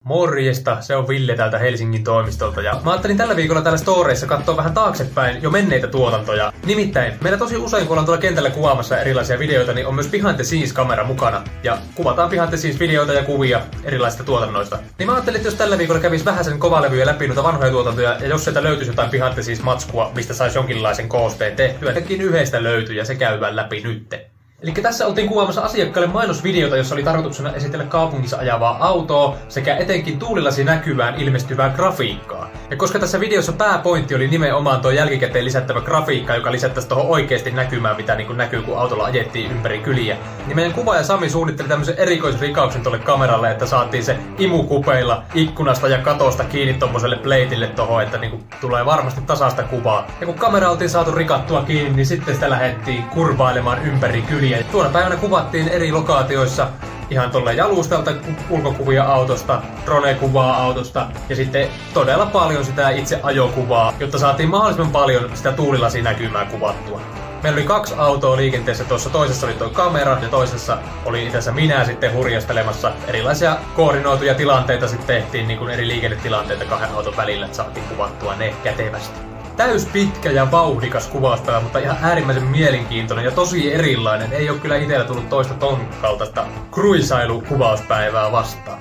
Morjesta, se on Ville täältä Helsingin toimistolta ja mä ajattelin tällä viikolla täällä storeissa katsoa vähän taaksepäin jo menneitä tuotantoja. Nimittäin, meillä tosi usein kun ollaan tuolla kentällä kuvaamassa erilaisia videoita, niin on myös behind the scenes kamera mukana. Ja kuvataan behind the scenes videoita ja kuvia erilaisista tuotannoista. Niin mä ajattelin, että jos tällä viikolla kävis vähän sen kovalevyjä läpi noita vanhoja tuotantoja, ja jos sieltä löytyisi jotain behind the scenes matskua, mistä saisi jonkinlaisen koosteen tehtyä, ainakin yhdestä löytyy ja se käydään läpi nytte. Eli tässä oltiin kuvaamassa asiakkaille mainosvideota, jossa oli tarkoituksena esitellä kaupungissa ajavaa autoa sekä etenkin tuulilasi näkyvään ilmestyvää grafiikkaa. Ja koska tässä videossa pääpointti oli nimenomaan tuo jälkikäteen lisättävä grafiikka, joka lisättäisi tuohon oikeasti näkymään, mitä niin näkyy kun autolla ajettiin ympäri kyliä, niin meidän kuvaaja Sami suunnitteli tämmöisen erikoisrikauksen tuolle kameralle, että saatiin se imukupeilla ikkunasta ja katosta kiinni tommoselle pleitille tohon, että niin tulee varmasti tasaista kuvaa. Ja kun kamera oltiin saatu rikattua kiinni, niin sitten sitä lähdettiin kurvailemaan ympäri kyliä. Tuona päivänä kuvattiin eri lokaatioissa ihan tolle jalustalta ulkokuvia autosta, drone-kuvaa autosta ja sitten todella paljon sitä itse ajokuvaa, jotta saatiin mahdollisimman paljon sitä tuulilasinäkymää kuvattua. Meillä oli 2 autoa liikenteessä, tuossa toisessa oli tuo kamera ja toisessa oli itse asiassa minä sitten hurjastelemassa. Erilaisia koordinoituja tilanteita sitten tehtiin, niin kuin eri liikennetilanteita 2 auton välillä, että saatiin kuvattua ne kätevästi. Täys pitkä ja vauhdikas kuvauspäivä, mutta ihan äärimmäisen mielenkiintoinen ja tosi erilainen. Ei ole kyllä itsellä tullut toista ton kaltaista kruisailukuvauspäivää vastaan.